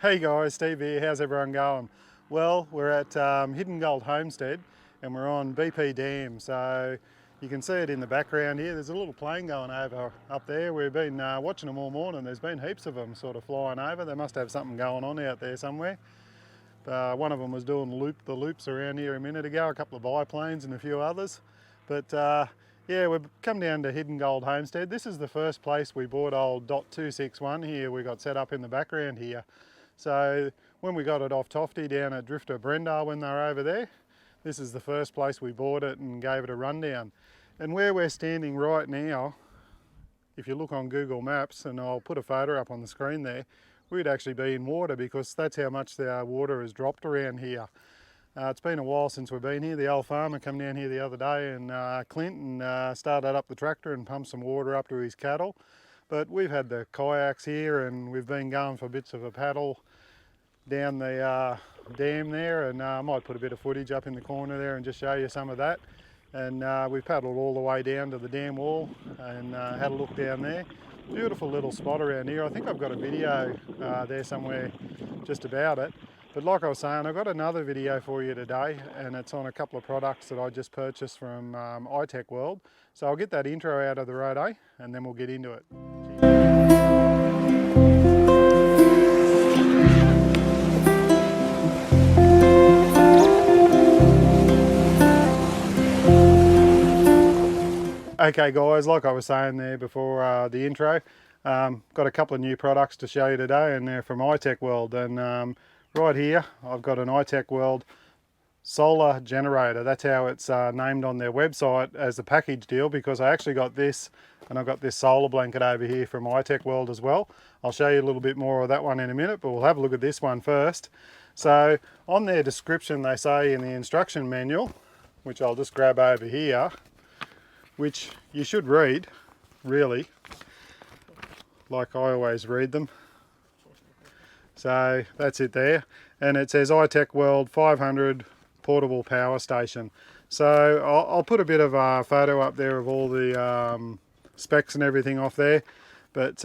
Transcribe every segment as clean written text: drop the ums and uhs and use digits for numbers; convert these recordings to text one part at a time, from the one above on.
Hey guys, Steve here. How's everyone going? Well, we're at Hidden Gold Homestead and we're on BP Dam. So you can see it in the background here. There's a little plane going over up there. We've been watching them all morning. There's been heaps of them sort of flying over. They must have something going on out there somewhere. One of them was doing the loops around here a minute ago, a couple of biplanes and a few others. But yeah, we've come down to Hidden Gold Homestead. This is the first place we bought old .261 here. We got set up in the background here. So when we got it off Tofty down at Drifter Brendar when they were over there, this is the first place we bought it and gave it a rundown. And where we're standing right now, if you look on Google Maps, and I'll put a photo up on the screen there, we'd actually be in water because that's how much the water has dropped around here. It's been a while since we've been here. The old farmer came down here the other day, and Clint, and started up the tractor and pumped some water up to his cattle. But we've had the kayaks here and we've been going for bits of a paddle down the dam there, and I might put a bit of footage up in the corner there and just show you some of that. And we paddled all the way down to the dam wall and had a look down there. Beautiful little spot around here. I think I've got a video there somewhere just about it. But like I was saying, I've got another video for you today, and it's on a couple of products that I just purchased from Itechworld. So I'll get that intro out of the road, and then we'll get into it. Okay guys, like I was saying there before the intro, got a couple of new products to show you today, and they're from Itechworld. And right here I've got an Itechworld solar generator. That's how it's named on their website as a package deal, because I actually got this, and I've got this solar blanket over here from Itechworld as well. I'll show you a little bit more of that one in a minute, but we'll have a look at this one first. So on their description, they say in the instruction manual, which I'll just grab over here, which you should read, really, like I always read them. So that's it there. And it says Itechworld 500 portable power station. So I'll put a bit of a photo up there of all the specs and everything off there. But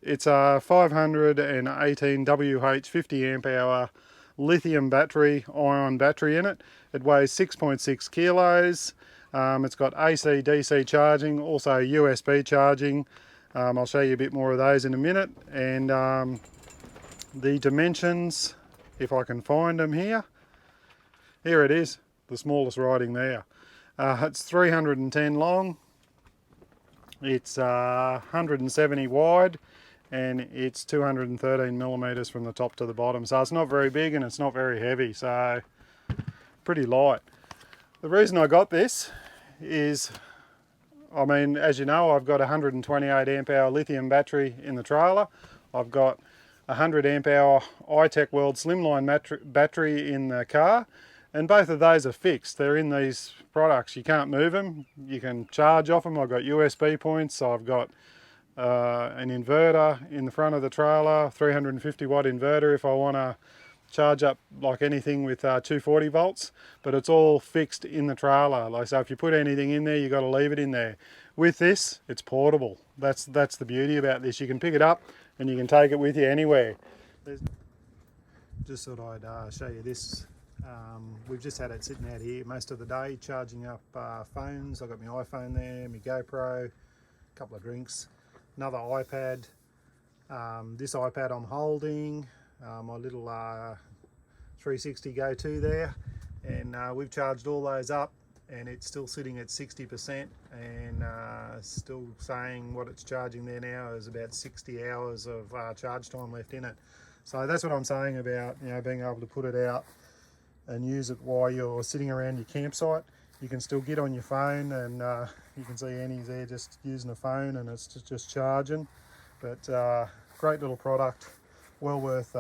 it's a 518 WH 50 amp hour lithium battery, ion battery in it. It weighs 6.6 kilos. It's got AC, DC charging, also USB charging. I'll show you a bit more of those in a minute. And the dimensions, if I can find them here. Here it is, the smallest writing there. It's 310 long, it's 170 wide, and it's 213 millimeters from the top to the bottom. So it's not very big and it's not very heavy, so pretty light. The reason I got this is, I mean, as you know, I've got a 128 amp hour lithium battery in the trailer. I've got a 100 amp hour Itechworld slimline battery in the car, and both of those are fixed. They're in these products. You can't move them. You can charge off them. I've got USB points. I've got an inverter in the front of the trailer, 350 watt inverter if I want to charge up like anything with 240 volts, but it's all fixed in the trailer. Like, so if you put anything in there, you got to leave it in there. With this, it's portable. That's the beauty about this. You can pick it up and you can take it with you anywhere. Just thought I'd show you this. We've just had it sitting out here most of the day, charging up phones. I've got my iPhone there, my GoPro, a couple of drinks, another iPad. This iPad I'm holding, my little 360 Go 2 there, and we've charged all those up, and it's still sitting at 60%, and still saying what it's charging there now is about 60 hours of charge time left in it. So that's what I'm saying about, you know, being able to put it out and use it while you're sitting around your campsite. You can still get on your phone, and you can see Annie's there just using the phone, and it's just charging. But great little product, well worth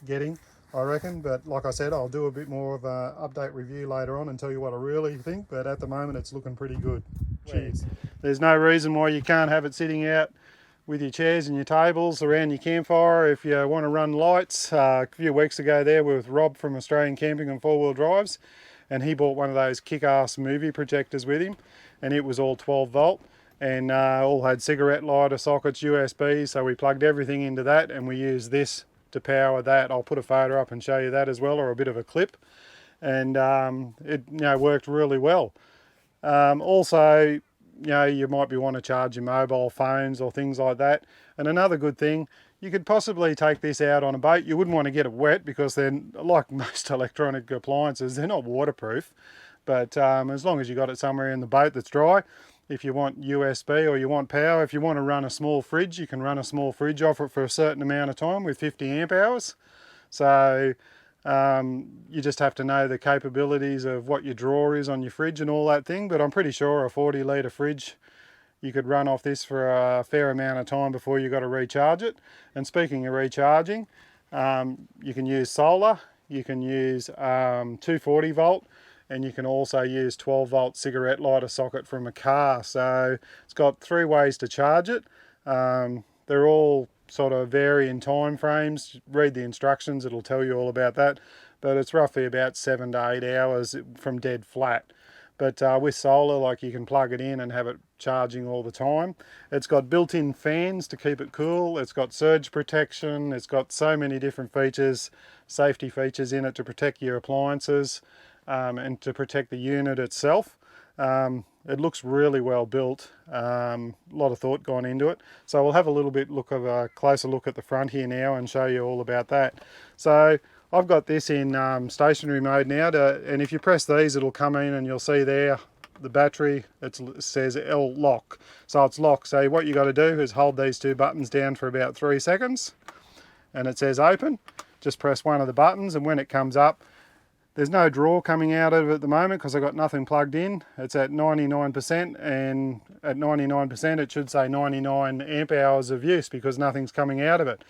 getting, I reckon. But like I said, I'll do a bit more of an update review later on and tell you what I really think, but at the moment it's looking pretty good. Cheers. There's no reason why you can't have it sitting out with your chairs and your tables around your campfire if you want to run lights. A few weeks ago there we were with Rob from Australian Camping and Four Wheel Drives, and he bought one of those kick-ass movie projectors with him, and it was all 12 volt. And all had cigarette lighter sockets, USB, so we plugged everything into that, and we used this to power that. I'll put a photo up and show you that as well, or a bit of a clip. And it worked really well. Also, you might want to charge your mobile phones or things like that. And another good thing, you could possibly take this out on a boat. You wouldn't want to get it wet because then, like most electronic appliances, they're not waterproof. But as long as you got it somewhere in the boat that's dry, if you want USB or you want power, if you want to run a small fridge, you can run a small fridge off it for a certain amount of time with 50 amp hours. So you just have to know the capabilities of what your draw is on your fridge and all that thing. But I'm pretty sure a 40 litre fridge, you could run off this for a fair amount of time before you got to recharge it. And speaking of recharging, you can use solar, you can use 240 volt, and you can also use 12 volt cigarette lighter socket from a car. So it's got 3 ways to charge it. They're all sort of vary in time frames. Read the instructions, it'll tell you all about that. But it's roughly about 7 to 8 hours from dead flat. But with solar, like, you can plug it in and have it charging all the time. It's got built-in fans to keep it cool. It's got surge protection. It's got so many different features, safety features in it to protect your appliances and to protect the unit itself. It looks really well built. A lot of thought gone into it. So we'll have a little bit of a closer look at the front here now and show you all about that. So I've got this in stationary mode now, and if you press these, it'll come in and you'll see there the battery, it says L lock. So it's locked. So what you got to do is hold these 2 buttons down for about 3 seconds and it says open. Just press one of the buttons, and when it comes up, there's no draw coming out of it at the moment because I've got nothing plugged in. It's at 99%, and at 99% it should say 99 amp hours of use because nothing's coming out of it.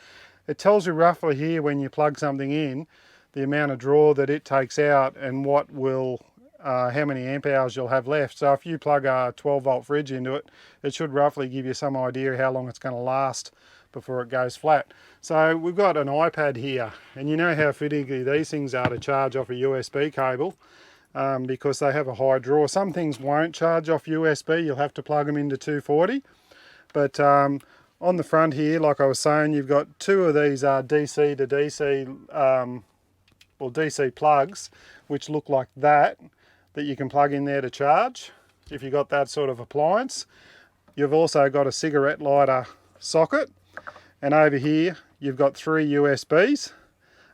It tells you roughly here when you plug something in, the amount of draw that it takes out and what will, how many amp hours you'll have left. So if you plug a 12 volt fridge into it, it should roughly give you some idea how long it's going to last before it goes flat. So we've got an iPad here, and you know how finicky these things are to charge off a USB cable because they have a high draw. Some things won't charge off USB, you'll have to plug them into 240. But on the front here, like I was saying, you've got 2 of these DC to DC, or DC plugs, which look like that you can plug in there to charge if you've got that sort of appliance. You've also got a cigarette lighter socket, and over here you've got 3 USBs,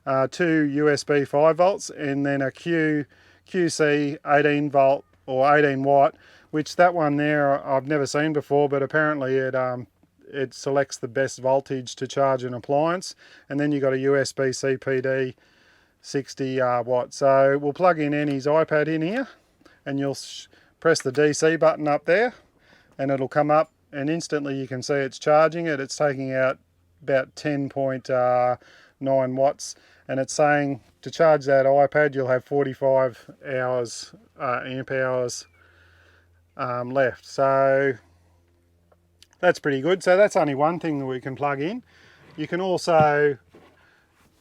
2 USB 5 volts, and then a QC 18 volt or 18 watt, which that one there I've never seen before, but apparently it selects the best voltage to charge an appliance. And then you've got a USB CPD 60 watt. So we'll plug in Annie's iPad in here, and you'll press the DC button up there, and it'll come up, and instantly you can see it's charging it. It's taking out about 10.9 watts, and it's saying to charge that iPad you'll have 45 hours amp hours left. So that's pretty good. So that's only one thing that we can plug in. You can also,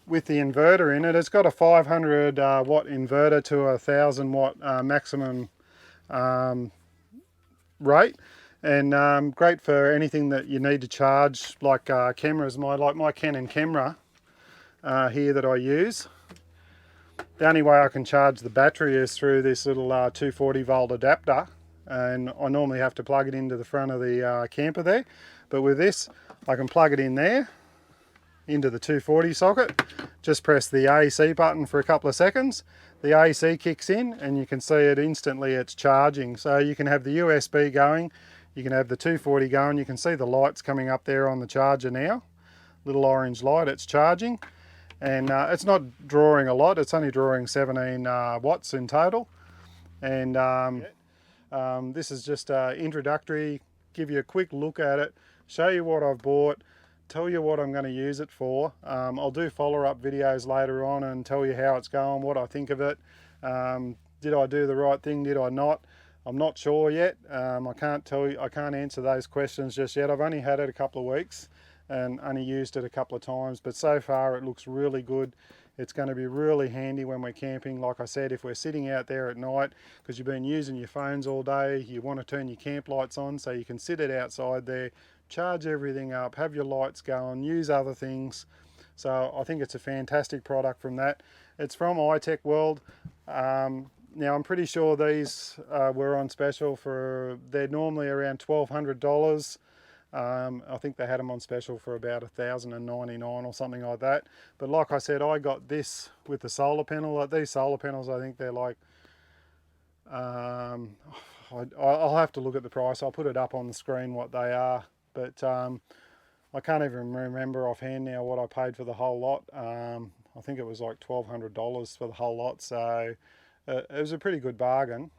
with the inverter in it, it's got a 500 watt inverter to a 1000 watt maximum rate, and great for anything that you need to charge, like cameras. Like my Canon camera here that I use. The only way I can charge the battery is through this little 240 volt adapter, and I normally have to plug it into the front of the camper there. But with this, I can plug it in there into the 240 socket. Just press the AC button for a couple of seconds. The AC kicks in, and you can see it instantly, it's charging. So you can have the USB going, you can have the 240 going. You can see the lights coming up there on the charger now. Little orange light, it's charging. And it's not drawing a lot, it's only drawing 17 watts in total. And this is just introductory, give you a quick look at it, show you what I've bought, tell you what I'm going to use it for. I'll do follow-up videos later on and tell you how it's going, what I think of it. Did I do the right thing, did I not? I'm not sure yet. I can't tell you, I can't answer those questions just yet. I've only had it a couple of weeks and only used it a couple of times, but so far it looks really good. It's going to be really handy when we're camping. Like I said, if we're sitting out there at night because you've been using your phones all day, you want to turn your camp lights on so you can sit it outside there, charge everything up, have your lights going, use other things. So I think it's a fantastic product from that. It's from Itechworld. Now I'm pretty sure these were on special for, they're normally around $1,200. I think they had them on special for about $1,099 or something like that. But like I said, I got this with the solar panel. Like these solar panels, I think they're like, I'll have to look at the price. I'll put it up on the screen what they are. But I can't even remember offhand now what I paid for the whole lot. I think it was like $1,200 for the whole lot. So it was a pretty good bargain.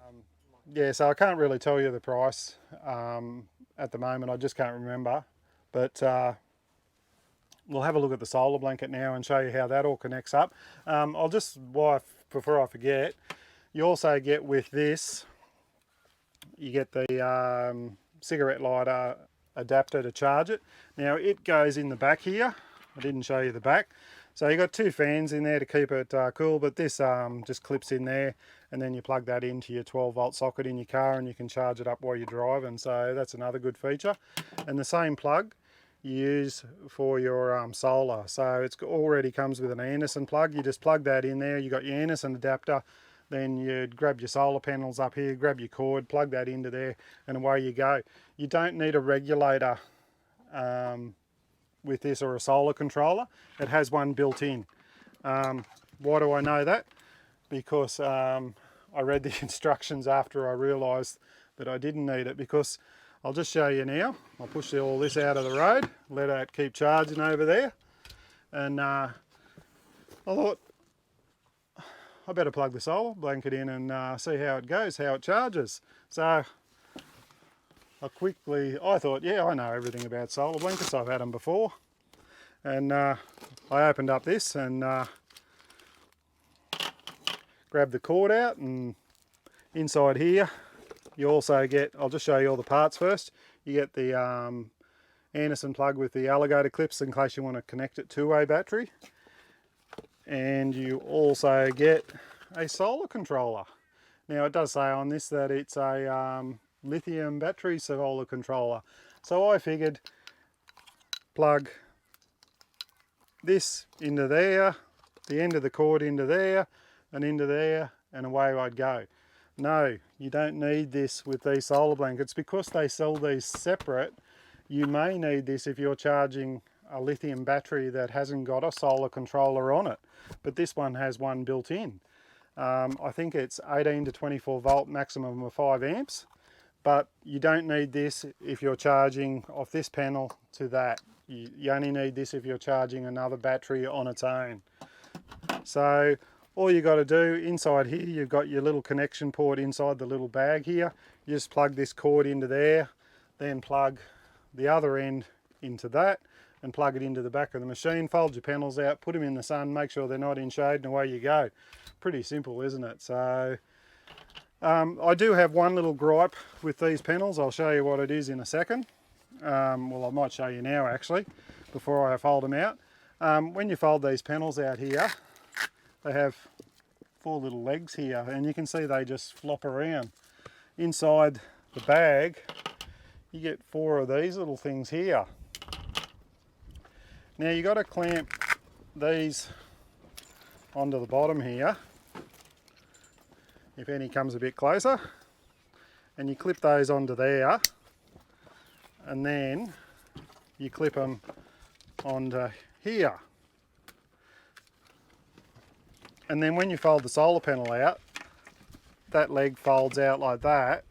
Yeah, so I can't really tell you the price at the moment. I just can't remember. But we'll have a look at the solar blanket now and show you how that all connects up. I'll just, before I forget, you also get with this, you get the cigarette lighter adapter to charge it. Now it goes in the back here. I didn't show you the back. So you've got two fans in there to keep it cool, but this just clips in there, and then you plug that into your 12-volt socket in your car and you can charge it up while you're driving. So that's another good feature. And the same plug you use for your solar. So it already comes with an Anderson plug. You just plug that in there. You got your Anderson adapter. Then you'd grab your solar panels up here, grab your cord, plug that into there, and away you go. You don't need a regulator with this or a solar controller. It has one built in. Why do I know that? Because I read the instructions after I realised that I didn't need it, because I'll just show you now. I'll push all this out of the road, let it keep charging over there, and I thought I better plug the solar blanket in and see how it goes, how it charges. So I thought, yeah, I know everything about solar blankets. I've had them before. And I opened up this and grabbed the cord out, and inside here you also get, I'll just show you all the parts first. You get the Anderson plug with the alligator clips in case you want to connect it to a battery. And you also get a solar controller. Now it does say on this that it's a lithium battery solar controller. So I figured plug this into there, the end of the cord into there, and away I'd go. No, you don't need this with these solar blankets. Because they sell these separate, you may need this if you're charging a lithium battery that hasn't got a solar controller on it. But this one has one built in. I think it's 18 to 24 volt, maximum of 5 amps. But you don't need this if you're charging off this panel to that. You only need this if you're charging another battery on its own. So all you got to do inside here, you've got your little connection port inside the little bag here. You just plug this cord into there, then plug the other end into that and plug it into the back of the machine. Fold your panels out, put them in the sun, make sure they're not in shade, and away you go. Pretty simple, isn't it? So I do have one little gripe with these panels. I'll show you what it is in a second. Well, I might show you now actually, before I fold them out. When you fold these panels out here, they have 4 little legs here, and you can see they just flop around. Inside the bag, you get 4 of these little things here. Now you got to clamp these onto the bottom here, if any comes a bit closer, and you clip those onto there, and then you clip them onto here. And then when you fold the solar panel out, that leg folds out like that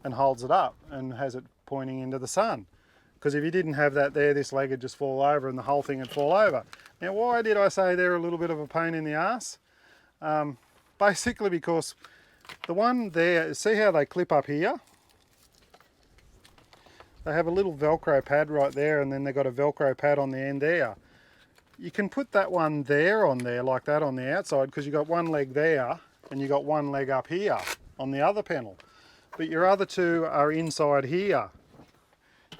and holds it up and has it pointing into the sun. Because if you didn't have that there, this leg would just fall over and the whole thing would fall over. Now, why did I say they're a little bit of a pain in the ass? Basically because the one there, see how they clip up here? They have a little Velcro pad right there, and then they've got a Velcro pad on the end there. You can put that one there on there like that on the outside, because you've got one leg there and you've got one leg up here on the other panel. But your other two are inside here.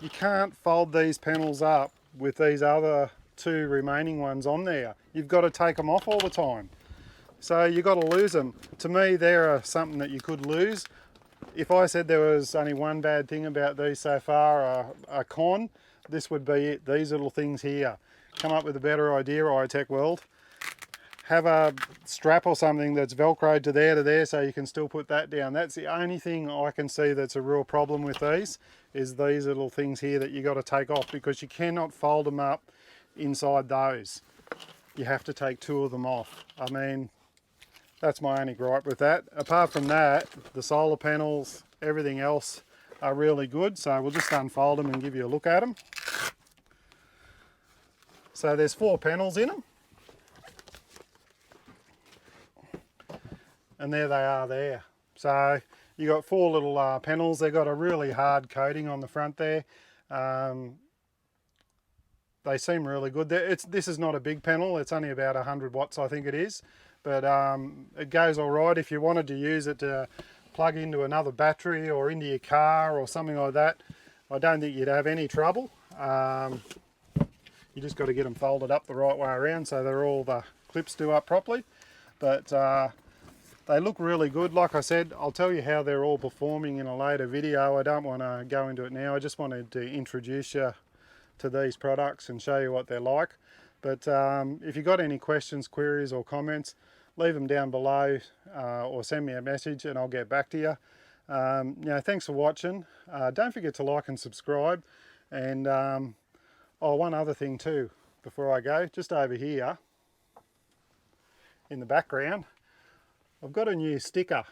You can't fold these panels up with these other 2 remaining ones on there. You've got to take them off all the time. So you've got to lose them. To me, they're something that you could lose. If I said there was only one bad thing about these so far, a con, this would be it, these little things here. come up with a better idea, Itechworld. Have a strap or something that's velcroed to there so you can still put that down. That's the only thing I can see that's a real problem with these, is these little things here that you got to take off, because you cannot fold them up inside those. You have to take two of them off. I mean, that's my only gripe with that. Apart from that, the solar panels, everything else are really good. So we'll just unfold them and give you a look at them. So there's 4 panels in them. And there they are there. So you got 4 little panels. They've got a really hard coating on the front there. They seem really good. This is not a big panel. It's only about 100 watts, I think it is. But it goes all right if you wanted to use it to plug into another battery or into your car or something like that. I don't think you'd have any trouble. You just got to get them folded up the right way around so they're all, the clips do up properly. But they look really good. Like I said, I'll tell you how they're all performing in a later video. I don't want to go into it now. I just wanted to introduce you to these products and show you what they're like. But if you've got any questions, queries or comments, leave them down below or send me a message and I'll get back to you. Thanks for watching. Don't forget to like and subscribe. And one other thing too before I go, just over here in the background, I've got a new sticker.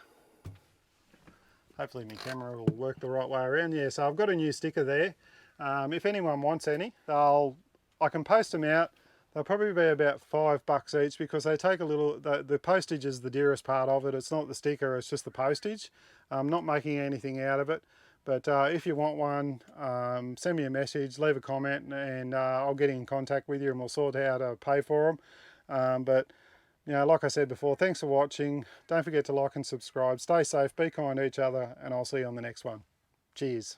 Hopefully my camera will work the right way around. Yeah, so I've got a new sticker there. If anyone wants any, I can post them out. They'll probably be about $5 each, because they take a little, the postage is the dearest part of it. It's not the sticker, it's just the postage. I'm not making anything out of it. But if you want one, send me a message, leave a comment, and I'll get in contact with you and we'll sort out how to pay for them. But like I said before, thanks for watching. Don't forget to like and subscribe. Stay safe, be kind to each other, and I'll see you on the next one. Cheers.